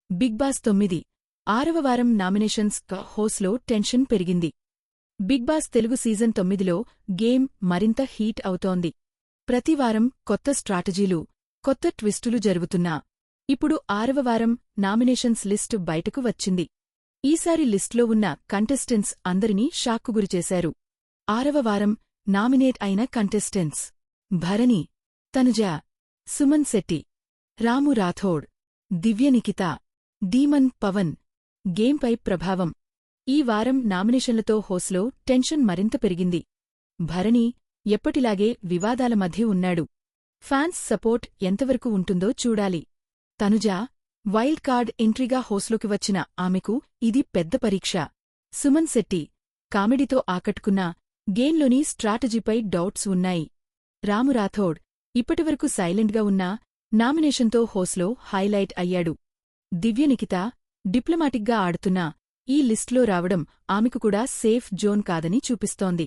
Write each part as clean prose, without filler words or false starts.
Big boss 9 6వ వారం nominations హోస్లో టెన్షన్ పెరిగింది. బిగ్ బాస్ తెలుగు సీజన్ 9లో గేమ్ మరింత హీట్ అవుతోంది. ప్రతివారం కొత్త స్ట్రాటజీలు, కొత్త ట్విస్టులు జరుగుతున్నా ఇప్పుడు 6వ వారం నామినేషన్స్ లిస్టు బయటకు వచ్చింది. ఈసారి లిస్ట్లో ఉన్న కంటెస్టెంట్స్ అందరినీ షాక్కు గురిచేశారు. 6వ వారం నామినేట్ అయిన కంటెస్టెంట్స్: భరణి, తనుజ, సుమన్ శెట్టి, రాము రాథోడ్, దివ్యనిఖిత, డీమన్ పవన్. గేమ్పై ప్రభావం: ఈ వారం నామినేషన్లతో హోస్లో టెన్షన్ మరింత పెరిగింది. భరణి ఎప్పటిలాగే వివాదాల మధ్య ఉన్నాడు. ఫ్యాన్స్ సపోర్ట్ ఎంతవరకు ఉంటుందో చూడాలి. తనుజ వైల్డ్ కార్డ్ ఎంట్రీగా హోస్లోకి వచ్చిన ఆమెకు ఇది పెద్ద పరీక్ష. సుమన్ శెట్టి కామెడీతో ఆకట్టుకున్నా గేమ్లోని స్ట్రాటజీపై డౌట్స్ ఉన్నాయి. రాము రాథోడ్ ఇప్పటివరకు సైలెంట్గా ఉన్నా నామినేషన్తో హోస్లో హైలైట్ అయ్యాడు. దివ్యనిఖిత డిప్లొమాటిక్గా ఆడుతున్నా ఈ లిస్ట్లో రావడం ఆమెకు కూడా సేఫ్ జోన్ కాదని చూపిస్తోంది.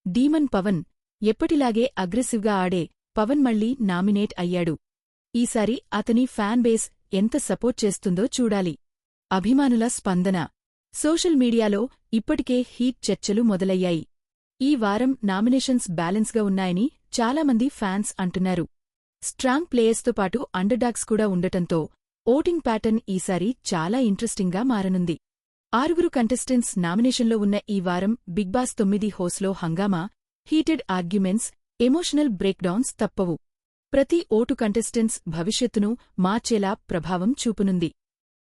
డీమన్ పవన్ ఎప్పటిలాగే అగ్రెసివ్గా ఆడే పవన్ మళ్లీ నామినేట్ అయ్యాడు. ఈసారి అతని ఫ్యాన్ బేస్ ఎంత సపోర్ట్ చేస్తుందో చూడాలి. అభిమానుల స్పందన: సోషల్ మీడియాలో ఇప్పటికే హీట్ చర్చలు మొదలయ్యాయి. ఈ వారం నామినేషన్స్ బ్యాలెన్స్గా ఉన్నాయని చాలామంది ఫ్యాన్స్ అంటున్నారు. స్ట్రాంగ్ ప్లేయర్స్తో పాటు అండర్డాగ్స్ కూడా ఉండటంతో ఓటింగ్ ప్యాటర్న్ ఈసారి చాలా ఇంట్రెస్టింగ్గా మారనుంది. 6గురు కంటెస్టెంట్స్ నామినేషన్లో ఉన్న ఈ వారం బిగ్ బాస్ 9 హోస్లో హంగామా, హీటెడ్ ఆర్గ్యుమెంట్స్, ఎమోషనల్ బ్రేక్డౌన్స్ తప్పవు. ప్రతి ఓటు కంటెస్టెంట్స్ భవిష్యత్తును మార్చేలా ప్రభావం చూపనుంది.